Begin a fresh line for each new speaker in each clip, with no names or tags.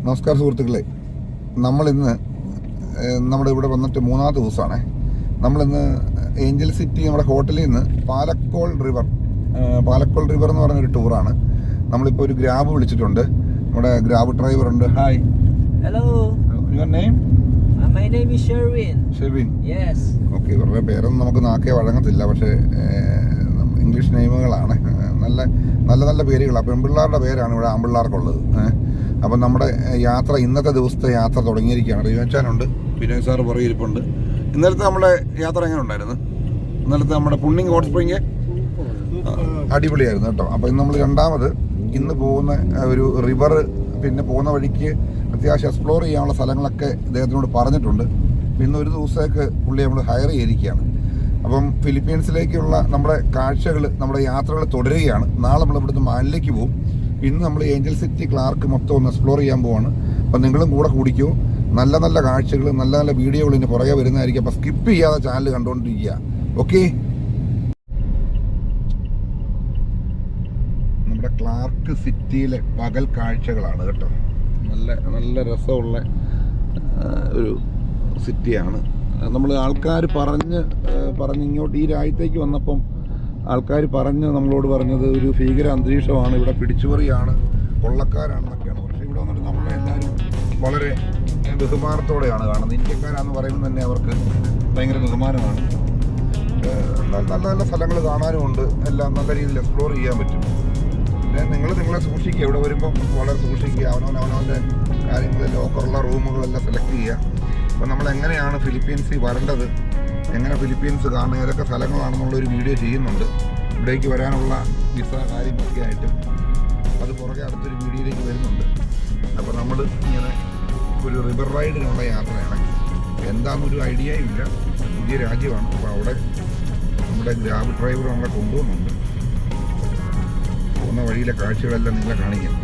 നമസ്കാരം സുഹൃത്തുക്കളെ, നമ്മളിന്ന് നമ്മുടെ ഇവിടെ വന്നിട്ട് മൂന്നാമത്തെ ദിവസമാണ്. നമ്മളിന്ന് ഏഞ്ചൽ സിറ്റി നമ്മുടെ ഹോട്ടലിൽ നിന്ന് പാലക്കോൾ റിവർ എന്ന് പറഞ്ഞൊരു ടൂറാണ്. നമ്മളിപ്പോൾ ഒരു ഗ്രാബ് വിളിച്ചിട്ടുണ്ട്. നമ്മുടെ ഗ്രാബ് ഡ്രൈവർ ഉണ്ട്. Hi.
Hello.
Your name?
My name is Sherwin. Yes.
Okay, ഇവരുടെ പേരൊന്നും നമുക്ക് നാക്കേ വഴങ്ങത്തില്ല, പക്ഷേ ഇംഗ്ലീഷ് നെയിമുകളാണ്. നല്ല നല്ല നല്ല പേരുകളാണ്. പെൺപിള്ളേരുടെ പേരാണ് ഇവിടെ ആൺപിള്ളേർക്കുള്ളത്. അപ്പം നമ്മുടെ യാത്ര, ഇന്നത്തെ ദിവസത്തെ യാത്ര തുടങ്ങിയിരിക്കുകയാണ്. റിയോച്ചാനുണ്ട്, വിനോയ് സാറ് പുറകെ ഇരിപ്പുണ്ട്. ഇന്നലത്തെ നമ്മുടെ യാത്ര എങ്ങനെ ഉണ്ടായിരുന്നു? ഇന്നലത്തെ നമ്മുടെ പുണ്ണിങ് ഹോട്ട് സ്പ്രിങ് അടിപൊളിയായിരുന്നു കേട്ടോ. അപ്പോൾ ഇന്ന് നമ്മൾ രണ്ടാമത് ഇന്ന് പോകുന്ന ഒരു റിവർ, പിന്നെ പോകുന്ന വഴിക്ക് അത്യാവശ്യം എക്സ്പ്ലോർ ചെയ്യാനുള്ള സ്ഥലങ്ങളൊക്കെ ഇദ്ദേഹത്തിനോട് പറഞ്ഞിട്ടുണ്ട്. ഇന്ന് ഒരു ദിവസത്തേക്ക് പുള്ളി നമ്മൾ ഹയർ ചെയ്തിരിക്കുകയാണ്. അപ്പം ഫിലിപ്പീൻസിലേക്കുള്ള നമ്മുടെ കാഴ്ചകൾ, നമ്മുടെ യാത്രകൾ തുടരുകയാണ്. നാളെ നമ്മൾ ഇവിടുന്ന് മാലിലേക്ക് പോകും. ഇന്ന് നമ്മൾ ഏഞ്ചൽ സിറ്റി ക്ലാർക്ക് മൊത്തം ഒന്ന് എക്സ്പ്ലോർ ചെയ്യാൻ പോവാണ്. അപ്പം നിങ്ങളും കൂടെ കൂടിക്കോ. നല്ല നല്ല കാഴ്ചകൾ, നല്ല നല്ല വീഡിയോകൾ ഇതിന് പുറകെ വരുന്നതായിരിക്കും. അപ്പം സ്കിപ്പ് ചെയ്യാതെ ചാനൽ കണ്ടുകൊണ്ടിരിക്കുക. ഓക്കെ, നമ്മുടെ ക്ലാർക്ക് സിറ്റിയിലെ പകൽ കാഴ്ചകളാണ് കേട്ടോ. നല്ല നല്ല രസമുള്ള ഒരു സിറ്റിയാണ്. നമ്മൾ ആൾക്കാർ പറഞ്ഞ് ഇങ്ങോട്ട് ഈ രാജ്യത്തേക്ക് വന്നപ്പം ആൾക്കാർ നമ്മളോട് പറഞ്ഞത് ഒരു ഭീകര അന്തരീക്ഷമാണ്, ഇവിടെ പിടിച്ചുപറിയാണ്, കൊള്ളക്കാരാണെന്നൊക്കെയാണ്. പക്ഷേ ഇവിടെ വന്നിട്ട് നമ്മളെല്ലാവരും വളരെ ബഹുമാനത്തോടെയാണ് കാണുന്നത്. ഇന്ത്യക്കാരാന്ന് പറയുന്നത് തന്നെ അവർക്ക് ഭയങ്കര ബഹുമാനമാണ്. നല്ല നല്ല സ്ഥലങ്ങൾ കാണാനുമുണ്ട്. എല്ലാം നല്ല രീതിയിൽ എക്സ്പ്ലോർ ചെയ്യാൻ പറ്റും. പിന്നെ നിങ്ങളെ സൂക്ഷിക്കുക, ഇവിടെ വരുമ്പം വളരെ സൂക്ഷിക്കുക. അവനവൻ്റെ കാര്യങ്ങൾ, ലോക്കറുള്ള റൂമുകളെല്ലാം സെലക്ട് ചെയ്യുക. അപ്പോൾ നമ്മൾ എങ്ങനെയാണ് ഫിലിപ്പീൻസിൽ വരേണ്ടത്, എങ്ങനെ ഫിലിപ്പീൻസ് കാണുന്ന ഏതൊക്കെ സ്ഥലങ്ങളാണെന്നുള്ളൊരു വീഡിയോ ചെയ്യുന്നുണ്ട്. ഇവിടേക്ക് വരാനുള്ള വിസ കാര്യങ്ങളൊക്കെ ആയിട്ട് അത് പുറകെ അടുത്തൊരു വീഡിയോയിലേക്ക് വരുന്നുണ്ട്. അപ്പോൾ നമ്മൾ ഇങ്ങനെ ഒരു റിവർ റൈഡിനുള്ള യാത്രയാണ്. എന്താണെന്നൊരു ഐഡിയയും ഇല്ല. പുതിയ രാജ്യമാണ്. അപ്പോൾ അവിടെ നമ്മുടെ ഗ്രാബ് ഡ്രൈവർ നമ്മളെ കൊണ്ടുപോകുന്നുണ്ട്. പോകുന്ന വഴിയിലെ കാഴ്ചകളെല്ലാം നിങ്ങളെ കാണിക്കാം.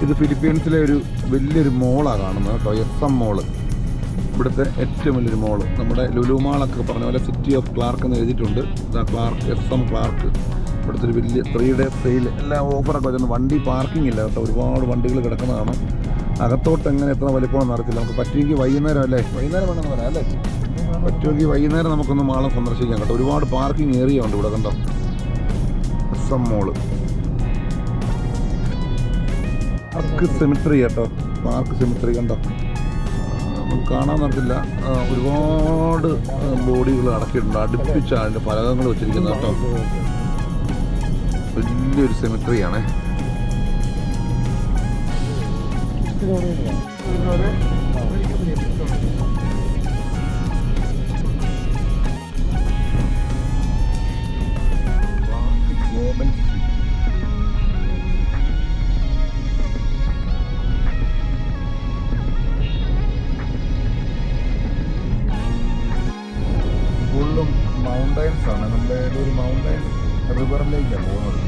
ഇത് ഫിലിപ്പീൻസിലെ ഒരു വലിയൊരു മോളാണ് കാണുന്നത് കേട്ടോ, SM മോള്. ഇവിടുത്തെ ഏറ്റവും വലിയൊരു മോള്. നമ്മുടെ ലുലു മാളൊക്കെ പറഞ്ഞ പോലെ സിറ്റി ഓഫ് ക്ലാർക്ക് എന്ന് എഴുതിയിട്ടുണ്ട്. Clark, SM Clark. ഇവിടുത്തെ ഒരു വലിയ 3 ഡേ സെയിൽ, എല്ലാം ഓഫറൊക്കെ വെച്ചിട്ടുണ്ട്. വണ്ടി പാർക്കിംഗ് ഇല്ല കേട്ടോ, ഒരുപാട് വണ്ടികൾ കിടക്കുന്നതാണ്. അകത്തോട്ട് എങ്ങനെ എത്ര വലിപ്പമാണെന്ന് അറിയത്തില്ല. നമുക്ക് പറ്റുമെങ്കിൽ വൈകുന്നേരം വേണമെന്ന് പറയാം അല്ലേ? പറ്റുമെങ്കിൽ വൈകുന്നേരം നമുക്കൊന്ന് മാളം സന്ദർശിക്കാം കേട്ടോ. ഒരുപാട് പാർക്കിംഗ് ഏരിയ ഉണ്ട് ഇവിടെ കണ്ടോ. SM മോള്. പാർക്ക് സെമിട്രി കേട്ടോ, പാർക്ക് സെമിട്രി കണ്ടോ, നമുക്ക് കാണാൻ നടത്തില്ല. ഒരുപാട് ബോഡികൾ അടക്കിയിട്ടുണ്ട്, അടുപ്പിച്ചാണ് അതിൻ്റെ ഫലകങ്ങൾ വെച്ചിരിക്കുന്നത് കേട്ടോ. വലിയൊരു സെമിട്രിയാണേ. ഫുള്ളും മൗണ്ടൈൻസ് ആണ്. നമ്മുടെ ഒരു മൗണ്ടൈൻ റിവറിലേക്കാണ് പോകുന്നത്.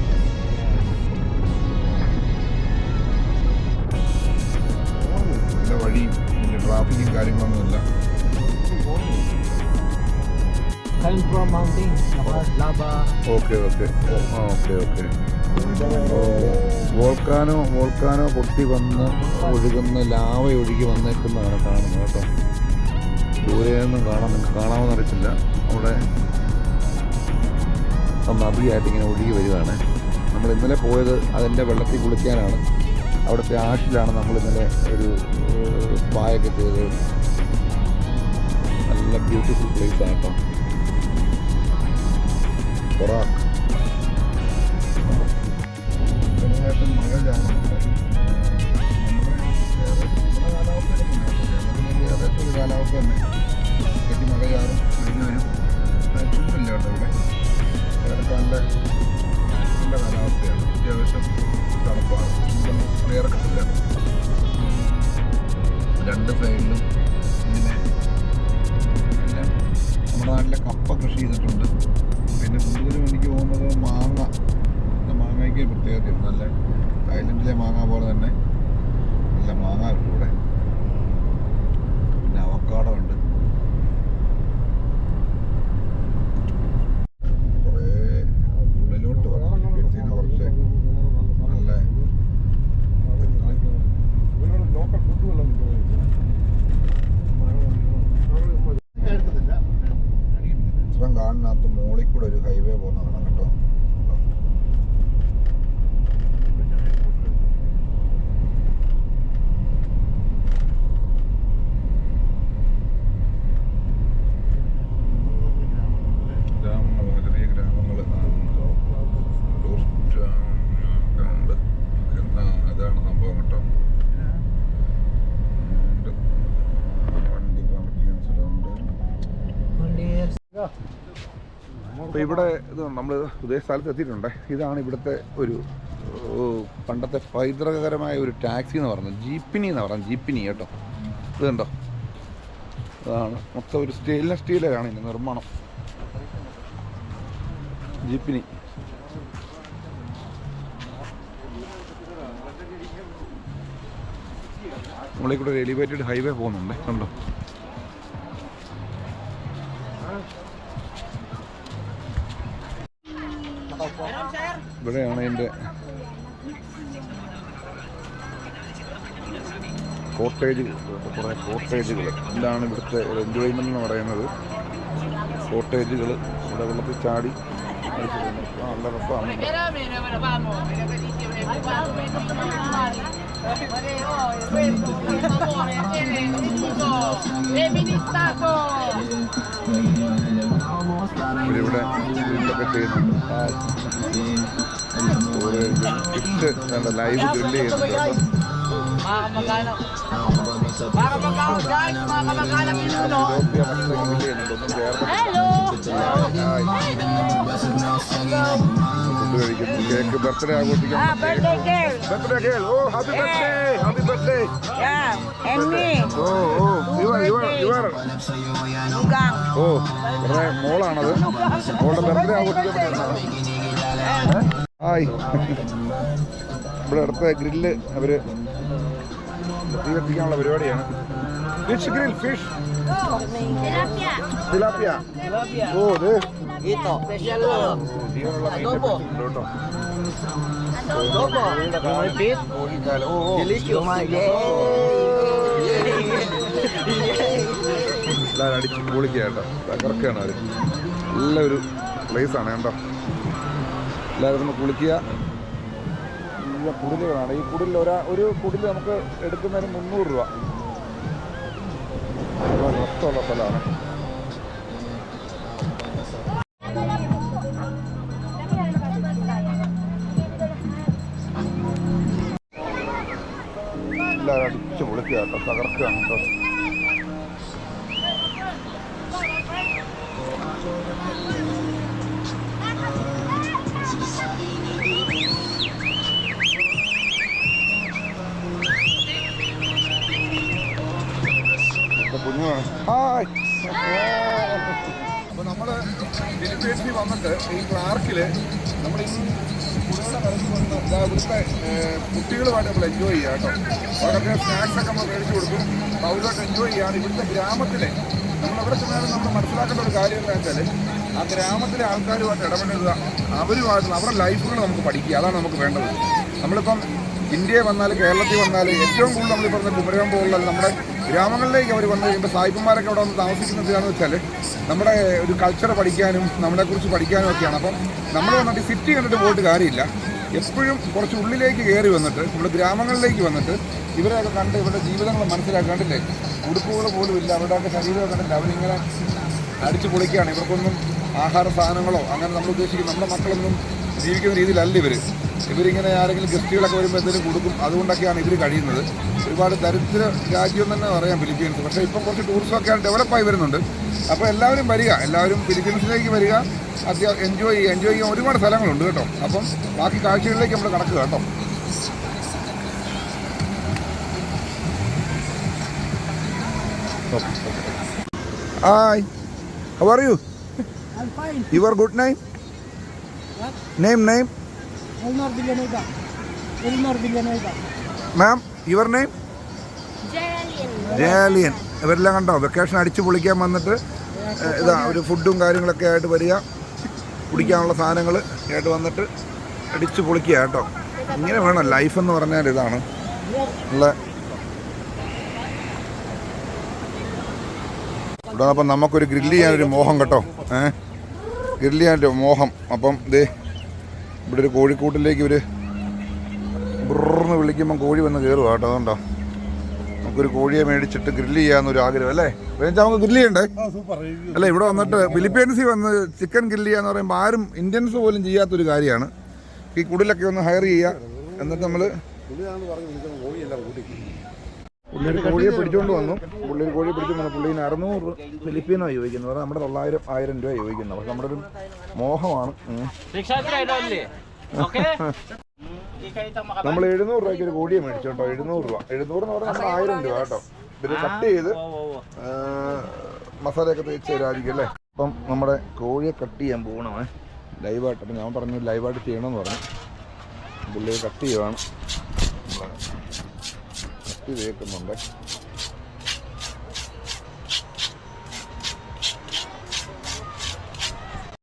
നല്ല വഴി, വലിയ ട്രാഫിക്കും കാര്യങ്ങളൊന്നുമില്ല. ഓക്കെ. വോൾക്കാനോ പൊട്ടി വന്ന് ഒഴുകുന്ന ലാവ ഒഴുകി വന്നേക്കുന്നതാണ് കാണുന്നത് കേട്ടോ. ദൂരെയൊന്നും കാണാമെന്ന് അറിയത്തില്ല. അവിടെ നദിയായിട്ട് ഇങ്ങനെ ഒഴുകി വരികയാണ്. നമ്മൾ ഇന്നലെ പോയത് അതിൻ്റെ വെള്ളത്തിൽ കുളിക്കാനാണ്. അവിടുത്തെ ആഷിലാണ് നമ്മൾ ഇന്നലെ ഒരു സ്പായൊക്കെ ചെയ്തത്. നല്ല ബ്യൂട്ടിഫുൾ പ്ലേസ് ആണ് കേട്ടോ. കൊറാക്ക് മഴ ചാറുന്നുണ്ട്. ഏകദേശം ഒരു കാലാവസ്ഥ തന്നെ. കെട്ടി മഴ ചാറും, വെയിൽ വരും. ചൂടില്ല കേട്ടോ ഇവിടെ. ഏതൊക്കെ നല്ല കാലാവസ്ഥയാണ്. അത്യാവശ്യം തണുപ്പാണ്. ചൂടൊന്നും അറിയാറക്കത്തില്ല. 2 സൈഡിലും ഇങ്ങനെ എല്ലാം നമ്മുടെ നാട്ടിലെ കപ്പ കൃഷി ചെയ്തിട്ടുണ്ട്. പിന്നെ കൂടുതലും എനിക്ക് തോന്നുന്നത് മാങ്ങയ്ക്ക് പ്രത്യേകതയുണ്ട്. നല്ല തായ്ലൻഡിലെ മാങ്ങ പോലെ തന്നെ നല്ല മാങ്ങ ഉണ്ട് ഇവിടെ. പിന്നെ അവക്കാഡോ ഉണ്ട്. കുറേ ഉള്ളിലോട്ട് കുറച്ച് നല്ല അപ്പോൾ ഇവിടെ ഇത് നമ്മൾ ഉദയ സ്ഥലത്ത് എത്തിയിട്ടുണ്ട്. ഇതാണ് ഇവിടുത്തെ ഒരു പണ്ടത്തെ പൈതൃകകരമായ ഒരു ടാക്സി എന്ന് പറയുന്നത്. ജീപ്പിനി എന്ന് പറയുന്നത്. ജീപ്പിനി കേട്ടോ. ഇത് കണ്ടോ, അതാണ് മൊത്തം ഒരു സ്റ്റെയിൻലെസ് സ്റ്റീലാണ് ഇതിൻ്റെ നിർമ്മാണം. ജീപ്പിനി. നമ്മളീ കൂടെ ഒരു എലിവേറ്റഡ് ഹൈവേ പോകുന്നുണ്ട് കണ്ടോ. ഇവിടെയാണ് എൻ്റെ കോട്ടേജുകൾ. കുറേ കോട്ടേജുകൾ. ഇതാണ് ഇവിടുത്തെ ഒരു എൻജോയ്മെൻ്റ് എന്ന് പറയുന്നത്. കോട്ടേജുകൾ. ഇവിടെ വെള്ളത്തിൽ ചാടി നല്ല രസമാണ്. ഇവിടെ ഗ്രില്ലൊക്കെ ചെയ്യുന്നുണ്ട്. ഫിഷ് ലൈവ് ഗ്രില്ല് ചെയ്യുന്നുണ്ട്. ഫുഡ് കഴിക്കുന്നു. കേക്ക് ബർത്ത്ഡേ ആഘോഷിക്കാൻ. Birthday girl. Oh happy birthday. Happy birthday. Oh oh your oh വളരെ മോളാണത്. മോളുടെ ബർത്ത്ഡേ ആഘോഷിക്കാൻ പറ്റുന്നതാണ്. ഹായ്. ഇവിടെ അടുത്ത ഗ്രില്ല് അവർ തീ കത്തിക്കാനുള്ള പരിപാടിയാണ്. Fish grill. Fish tilapia. ഓ ഇത് ജീവനുള്ള എല്ലാവരും അടിച്ച് പൊളിക്കുക കേട്ടോ. തകർക്കുകയാണ് അവർ. നല്ലൊരു പ്ലേസാണ് കേട്ടോ. എല്ലാവരും ഒന്ന് കുളിക്കുക. നല്ല കുടിലുകളാണ്. ഈ കുടിൽ ഒരു കുടിൽ നമുക്ക് എടുക്കുന്നതിന് 300 രൂപ. രസമുള്ള സ്ഥലമാണ്. എല്ലാവരും അടിച്ച് പൊളിക്കുക കേട്ടോ. തകർക്കുകയാണ് കേട്ടോ. കുഞ്ഞുമാണ്. ഹായ്. അപ്പോൾ നമ്മൾ ഫിലിപ്പീൻസിൽ വന്നിട്ട് ഈ ക്ലാർക്കിൽ നമ്മൾ ഈ കുടികളുടെ കടലിൽ വന്ന് ഇവിടുത്തെ കുട്ടികളുമായിട്ട് നമ്മൾ എൻജോയ് ചെയ്യുക കേട്ടോ. അവരൊക്കെ സ്നാക്സൊക്കെ നമ്മൾ മേടിച്ചു കൊടുക്കും. അവരുമായിട്ട് എൻജോയ് ചെയ്യുകയാണ്. ഇവിടുത്തെ ഗ്രാമത്തിലെ നമ്മളെവിടെ ചെന്നാലും നമ്മൾ മനസ്സിലാക്കേണ്ട ഒരു കാര്യം എന്താ വെച്ചാൽ ആ ഗ്രാമത്തിലെ ആൾക്കാരുമായിട്ട് ഇടപെടുക, അവരുമായിട്ടുള്ള അവരുടെ ലൈഫുകൾ നമുക്ക് പഠിക്കുക. അതാണ് നമുക്ക് വേണ്ടത്. നമ്മളിപ്പം ഇന്ത്യയിൽ വന്നാൽ, കേരളത്തിൽ വന്നാൽ ഏറ്റവും കൂടുതൽ നമ്മൾ പറഞ്ഞ കുമരകം പോലുള്ള നമ്മുടെ ഗ്രാമങ്ങളിലേക്ക് അവർ വന്നു കഴിയുമ്പോൾ സായിപ്പന്മാരൊക്കെ അവിടെ വന്ന് താമസിക്കുന്നത് എന്താണെന്ന് വെച്ചാൽ നമ്മുടെ ഒരു കൾച്ചർ പഠിക്കാനും നമ്മളെക്കുറിച്ച് പഠിക്കാനും ഒക്കെയാണ്. അപ്പം നമ്മൾ വന്നിട്ട് സിറ്റി കണ്ടിട്ട് പോയിട്ട് കാര്യമില്ല. എപ്പോഴും കുറച്ച് ഉള്ളിലേക്ക് കയറി വന്നിട്ട് നമ്മുടെ ഗ്രാമങ്ങളിലേക്ക് വന്നിട്ട് ഇവരെയൊക്കെ കണ്ട് ഇവരുടെ ജീവിതങ്ങൾ മനസ്സിലാക്കാണ്ടില്ലേ. ഉടുപ്പുകൾ പോലും ഇല്ല, അവരുടെയൊക്കെ ശരീരമൊക്കെ കണ്ടില്ല. അവരിങ്ങനെ അടിച്ചു പൊളിക്കുകയാണ്. ഇവർക്കൊന്നും ആഹാര സാധനങ്ങളോ അങ്ങനെ നമ്മൾ ഉദ്ദേശിക്കും നമ്മുടെ മക്കളൊന്നും ജീവിക്കുന്ന രീതിയിലല്ല ഇവരിങ്ങനെ ആരെങ്കിലും ഗസ്റ്റുകളൊക്കെ വരുമ്പോൾ എന്തെങ്കിലും കൊടുക്കും. അതുകൊണ്ടൊക്കെയാണ് ഇവർ കഴിയുന്നത്. ഒരുപാട് ദരിദ്ര രാജ്യം തന്നെ പറയാം ഫിലിപ്പീൻസ്. പക്ഷേ ഇപ്പം കുറച്ച് ടൂറിസമൊക്കെ ഡെവലപ്പായി വരുന്നുണ്ട്. അപ്പോൾ എല്ലാവരും വരിക, എല്ലാവരും ഫിലിപ്പീൻസിലേക്ക് വരിക. എൻജോയ് ചെയ്യാൻ ഒരുപാട് സ്ഥലങ്ങളുണ്ട് കേട്ടോ. അപ്പം ബാക്കി കാഴ്ചകളിലേക്ക് നമ്മൾ കടക്കുക കേട്ടോ. Hi, how are you?
I'm fine.
Your good name?
What?
Name?
Elnor Villanueva.
Ma'am, your name? ജയാലിയൻ. ഇവരെല്ലാം കണ്ടോ വെക്കേഷൻ അടിച്ച് പൊളിക്കാൻ വന്നിട്ട് ഇതാ ഒരു ഫുഡും കാര്യങ്ങളൊക്കെ ആയിട്ട് വരിക, കുടിക്കാനുള്ള സാധനങ്ങൾ ആയിട്ട് വന്നിട്ട് അടിച്ച് പൊളിക്കുക കേട്ടോ. ഇങ്ങനെ വേണം ലൈഫ് എന്ന് പറഞ്ഞാൽ. ഇതാണ് ഉള്ള ഇവിടെ. അപ്പം നമുക്കൊരു ഗ്രില്ല് ചെയ്യാനൊരു മോഹം കേട്ടോ. ഗ്രില്ല് ചെയ്യാനൊരു മോഹം. അപ്പം ദേ ഇവിടെ ഒരു കോഴിക്കൂട്ടിലേക്ക് ഇവർ ബ്രന്ന് വിളിക്കുമ്പം കോഴി വന്ന് കയറുക കേട്ടോ. അതുകൊണ്ടോ നമുക്കൊരു കോഴിയെ മേടിച്ചിട്ട് ഗ്രില്ല് ചെയ്യാമെന്നൊരു ആഗ്രഹം അല്ലേ? നമുക്ക് ഗ്രില്ല് ചെയ്യണ്ടേ? അല്ല, ഇവിടെ വന്നിട്ട് ഫിലിപ്പീൻസിൽ വന്ന് ചിക്കൻ ഗ്രില്ല് ചെയ്യാന്ന് പറയുമ്പോൾ ആരും ഇന്ത്യൻസ് പോലും ചെയ്യാത്തൊരു കാര്യമാണ്. ഈ കുടിലൊക്കെ ഒന്ന് ഹയർ ചെയ്യുക, എന്നിട്ട് നമ്മൾ പുള്ളി ഒരു കോഴിയെ പിടിച്ചുകൊണ്ട് വന്നു. പുള്ളി ഒരു കോഴിയെ പിടിച്ചുകൊണ്ട് വന്നു. പുള്ളിന് 600 ഫിലിപ്പീനോ ചോദിക്കുന്നത്. പറഞ്ഞാൽ നമ്മുടെ 900-1000 രൂപ ചോദിക്കുന്നത്. പക്ഷെ നമ്മുടെ ഒരു മോഹമാണ്. നമ്മൾ 700 രൂപയ്ക്ക് ഒരു കോഴിയെ മേടിച്ചു കേട്ടോ. 700 രൂപ. 700 എന്ന് പറഞ്ഞാൽ 1000 രൂപ കേട്ടോ. പിന്നെ കട്ട് ചെയ്ത് മസാലയൊക്കെ തേച്ച് തരാതിരിക്കും അല്ലേ. അപ്പം നമ്മുടെ കോഴിയെ കട്ട് ചെയ്യാൻ പോകണമേ ലൈവായിട്ട്. അപ്പം ഞാൻ പറഞ്ഞു ലൈവായിട്ട് ചെയ്യണമെന്ന് പറഞ്ഞു. പുള്ളിയെ കട്ട് ചെയ്യുവാണ്. കട്ട് തേക്കുന്നുണ്ട്.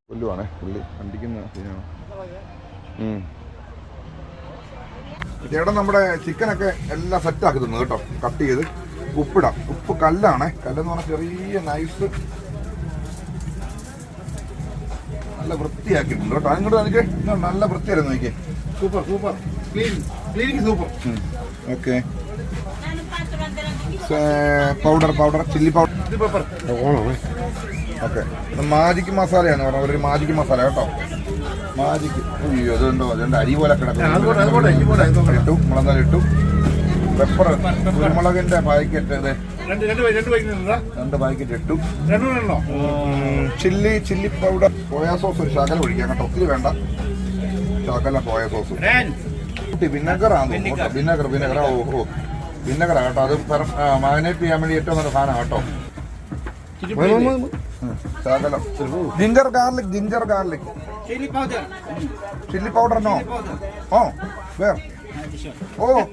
പുല്ലുവാണേ. പുള്ളി കണ്ടിക്കുന്ന സീനാണ്. ചേട്ടൻ നമ്മുടെ ചിക്കനൊക്കെ എല്ലാം സെറ്റാക്കി തന്നു കേട്ടോ. കട്ട് ചെയ്ത് ഉപ്പിടാം. ഉപ്പ് കല്ലാണേ. കല്ലെന്ന് പറഞ്ഞാൽ ചെറിയ നൈസ് നല്ല വൃത്തിയാക്കിയിട്ടുണ്ട് കേട്ടോ. അങ്ങോട്ട് എനിക്ക് നല്ല വൃത്തിയായിരുന്നു. നോക്കിയേ, super super cleaning super. Okay, powder chilli powder ഓണേ. ഓക്കെ, മാജിക് മസാലയാണ് പറഞ്ഞത്. ഒരു മാജിക് മസാല കേട്ടോ. മാജിക്ക്. അയ്യോ അതുണ്ടോ, അതുകൊണ്ട് അരി പോലെ കിടക്കും. ഇട്ടു മുളക് ഇട്ടു. പെപ്പർ കുരുമുളകിന്റെ പാക്കറ്റ് 2 പാക്കറ്റ് ഇട്ടു. ചില്ലി പൗഡർ, സോയാ സോസ് ഒരു ശകലം ഒഴിക്കാം കേട്ടോ. ഒത്തിരി വേണ്ട, ശകലം സോയാ സോസ്. വിനെഗറാണ്. വിനെഗർ വിനെഗറാ കേട്ടോ. അത് മാരിനേറ്റ് ചെയ്യാൻ വേണ്ടി ഏറ്റവും നല്ല സാധനം കേട്ടോ. ശകലം ജിഞ്ചർ ഗാർലിക് ചില്ലി പൗഡറിനോ? വേറെ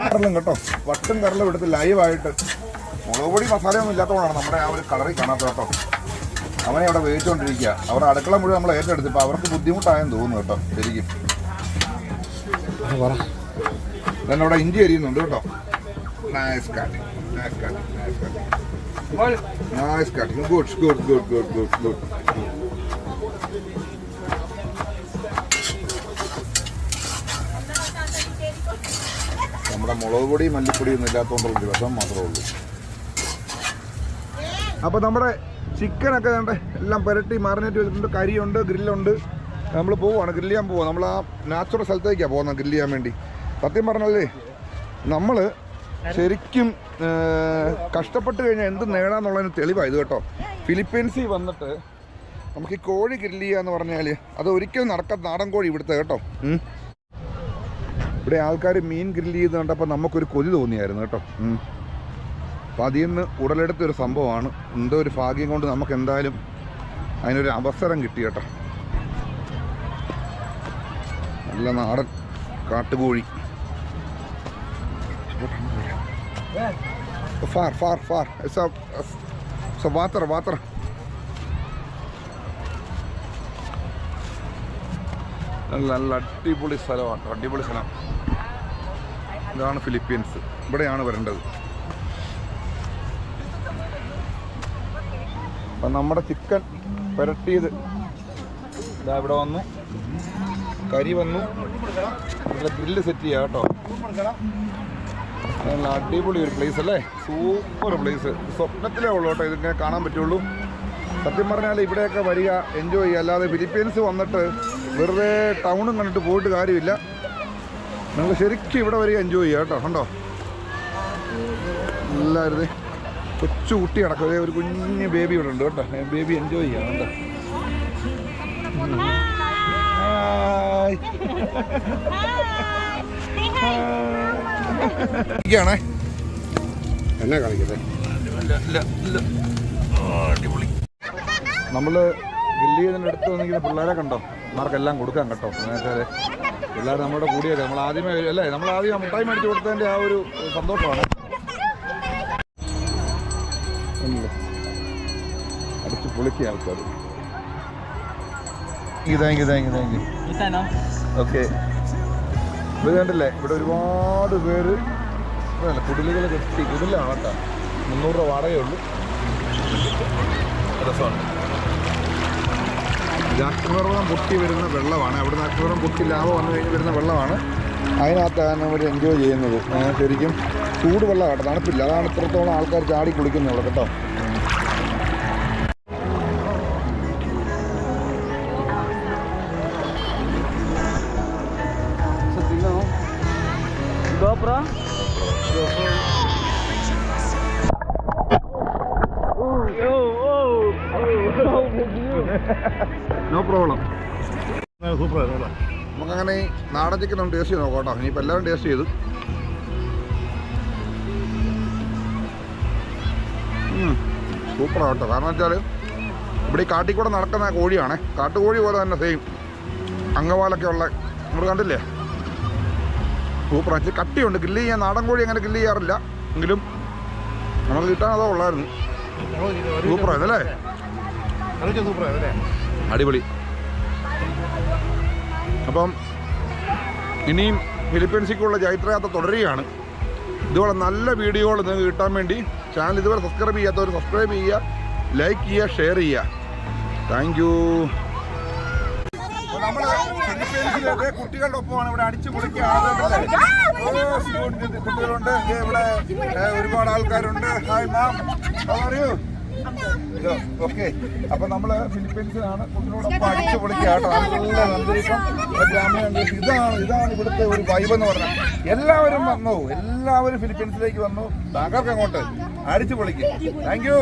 കറലും കേട്ടോ. വട്ടും കറലും എടുത്ത് ലൈവായിട്ട്. മുളക് പൊടി മസാലയൊന്നും ഇല്ലാത്തതുകൊണ്ടാണ് നമ്മുടെ ആ ഒരു കളറിൽ കാണാത്ത കേട്ടോ. അവനെ അവിടെ വേവിച്ചുകൊണ്ടിരിക്കുക. അവരുടെ അടുക്കള മുഴുവൻ നമ്മൾ ഏറ്റെടുത്ത്. ഇപ്പോൾ അവർക്ക് ബുദ്ധിമുട്ടായെന്ന് തോന്നുന്നു കേട്ടോ ശരിക്കും. തന്നെ അവിടെ ഇഞ്ചി അരിയുന്നുണ്ട് കേട്ടോ. Nice cutting. ഗുഡ്. നമ്മുടെ മുളക് പൊടി മല്ലിപ്പൊടി ഒന്നും ഇല്ലാത്തതുകൊണ്ടുള്ള ദിവസം മാത്രമേ ഉള്ളൂ. അപ്പോൾ നമ്മുടെ ചിക്കനൊക്കെ വേണ്ട എല്ലാം പുരട്ടി മാറിനേറ്റ് വെച്ചിട്ടുണ്ട്. കരിയുണ്ട്, ഗ്രില്ലുണ്ട്. നമ്മൾ പോവുകയാണ്, ഗ്രില്ല് ചെയ്യാൻ പോവുക. നമ്മൾ ആ നാച്ചുറൽ സ്ഥലത്തേക്കാണ് പോകുന്നത് ഗ്രില്ല് ചെയ്യാൻ വേണ്ടി. സത്യം പറഞ്ഞല്ലേ, നമ്മൾ ശരിക്കും കഷ്ടപ്പെട്ട് കഴിഞ്ഞാൽ എന്ത് നേടാന്നുള്ളതിന് തെളിവായത് കേട്ടോ. ഫിലിപ്പീൻസിൽ വന്നിട്ട് നമുക്ക് ഈ കോഴി ഗ്രില്ല് ചെയ്യുക എന്ന് പറഞ്ഞാൽ അത് ഒരിക്കലും നടക്കാത്ത നാടൻ കോഴി ഇവിടുത്തെ കേട്ടോ. ഇവിടെ ആൾക്കാർ മീൻ ഗ്രില്ല് ചെയ്ത് കണ്ടപ്പോൾ നമുക്കൊരു കൊതി തോന്നിയായിരുന്നു കേട്ടോ. അപ്പം അതിൽ നിന്ന് ഉടലെടുത്തൊരു സംഭവമാണ്. എന്തോ ഒരു ഭാഗ്യം കൊണ്ട് നമുക്ക് എന്തായാലും അതിനൊരു അവസരം കിട്ടി കേട്ടോ. നല്ല നാടൻ കാട്ടുകോഴി. ഫാർ വാത്തർ. നല്ല അടിപൊളി സ്ഥലമാണ്. അടിപൊളി സ്ഥലം. ഇതാണ് ഫിലിപ്പീൻസ്. ഇവിടെയാണ് വരേണ്ടത്. അപ്പം നമ്മുടെ ചിക്കൻ പുരട്ടിയത് ഇതാ ഇവിടെ വന്നു. കരി വന്നു. ഇവിടെ ഗ്രില്ല് സെറ്റ് ചെയ്യാം കേട്ടോ. നല്ല അടിപൊളി ഒരു പ്ലേസ് അല്ലേ. Super place. സ്വപ്നത്തിലേ ഉള്ളൂ കേട്ടോ ഇതിങ്ങനെ കാണാൻ പറ്റുള്ളൂ. സത്യം പറഞ്ഞാൽ ഇവിടെയൊക്കെ വരിക, എൻജോയ് ചെയ്യുക. അല്ലാതെ ഫിലിപ്പീൻസ് വന്നിട്ട് വെറുതെ ടൗണും കണ്ടിട്ട് പോയിട്ട് കാര്യമില്ല. നിങ്ങൾ ശരിക്കും ഇവിടെ വരിക, എൻജോയ് ചെയ്യുക കേട്ടോ. കണ്ടോ എല്ലാവരും കൊച്ചു കുട്ടി അടക്കം ഒരു കുഞ്ഞ് ബേബി ഇവിടെ ഉണ്ട് കേട്ടോ. ബേബി എൻജോയ് ചെയ്യാം. കണ്ടോ ാണേ എന്നെ കാണിക്കട്ടെ. നമ്മൾ ഗ്രില്ല് ചെയ്തതിൻ്റെ അടുത്ത് വന്നിരിക്കുന്ന പിള്ളേരെ കണ്ടോ. മാർക്കെല്ലാം കൊടുക്കാൻ കേട്ടോ. എന്നുവെച്ചാൽ പിള്ളേർ നമ്മുടെ കൂടിയൊക്കെ നമ്മൾ ആദ്യമേ അല്ലേ, നമ്മൾ ആദ്യം മുട്ടായി മേടിച്ച് കൊടുത്തതിൻ്റെ ആ ഒരു സന്തോഷമാണ്. അടിച്ച് പൊളിക്കുക ആൾക്കാർ. Thank you. ഓക്കെ, ഇത് കണ്ടില്ലേ, ഇവിടെ ഒരുപാട് പേര് കുടിലുകൾ കെട്ടി. കുടിലാണ് കേട്ടോ. 300 രൂപ വാടകയേ ഉള്ളൂ. രസമാണ്. അഗ്നിപർവ്വതം പൊട്ടി വരുന്ന വെള്ളമാണ്. അവിടുന്ന് അഗ്നിപർവ്വതം പൊട്ടി ലാഭം വന്നു കഴിഞ്ഞ് വരുന്ന വെള്ളമാണ്. അതിനകത്താണ് അവർ എൻജോയ് ചെയ്യുന്നത്. ശരിക്കും ചൂട് വെള്ളം കേട്ടോ, തണുപ്പില്ല. അതാണ് ഇത്രത്തോളം ആൾക്കാർ ചാടി കുളിക്കുന്നത് ഇവിടെ കേട്ടോ. No problem.
സൂപ്പറായിരുന്നു.
നമുക്കങ്ങനെ ഈ നാടൻ ചിക്കൻ ഒന്ന് ടേസ്റ്റ് ചെയ്ത് നോക്കാം കേട്ടോ. ഇനിയിപ്പോൾ എല്ലാവരും ടേസ്റ്റ് ചെയ്തു. സൂപ്പറാണ് കേട്ടോ. കാരണം വെച്ചാൽ ഇവിടെ ഈ കാട്ടിൽ കൂടെ നടക്കുന്ന കോഴിയാണ്. കാട്ടുകോഴി പോലെ തന്നെ സെയിം അംഗവാലൊക്കെ ഉള്ള നമ്മൾ കണ്ടില്ലേ. സൂപ്പറാണ്. ഇച്ചിരി കട്ടിയുണ്ട്. ഗ്രില്ല് ചെയ്യാൻ നാടൻ കോഴി അങ്ങനെ ഗ്രില്ല് ചെയ്യാറില്ല. എങ്കിലും നമുക്ക് കിട്ടാൻ അതോ ഉള്ളായിരുന്നു. സൂപ്പറായിരുന്നല്ലേ?
സൂപ്പറായിരുന്നല്ലേ?
അടിപൊളി. അപ്പം ഇനിയും ഫിലിപ്പീൻസിലേക്കുള്ള ജൈത്രയാത്ര തുടരുകയാണ്. ഇതുപോലെ നല്ല വീഡിയോകൾ നിങ്ങൾക്ക് കിട്ടാൻ വേണ്ടി ചാനൽ ഇതുവരെ സബ്സ്ക്രൈബ് ചെയ്യാത്തവർ സബ്സ്ക്രൈബ് ചെയ്യുക, ലൈക്ക് ചെയ്യുക, ഷെയർ ചെയ്യുക. Thank you. നമ്മൾ ഫിലിപ്പീൻസിലെ കുട്ടികളുടെ ഒപ്പമാണ് ഇവിടെ അടിച്ചു പൊളിക്കുകയാണ്. കുട്ടികളുണ്ട് ഇവിടെ, ഒരുപാട് ആൾക്കാരുണ്ട്. Hi ma'am, how are you? Okay. അപ്പൊ നമ്മള് ഫിലിപ്പീൻസിലാണ് കുട്ടികളോടൊപ്പം അടിച്ചു പൊളിക്കുക കേട്ടോ. നല്ല അന്തരീക്ഷം, ഗ്രാമീണ അന്തരീക്ഷം. ഇതാണ് ഇവിടുത്തെ ഒരു വൈബ് എന്ന് പറഞ്ഞാൽ. എല്ലാവരും വന്നു, എല്ലാവരും ഫിലിപ്പീൻസിലേക്ക് വന്നു. താങ്കൾക്ക് അങ്ങോട്ട് അടിച്ചു പൊളിക്കുക. Thank U.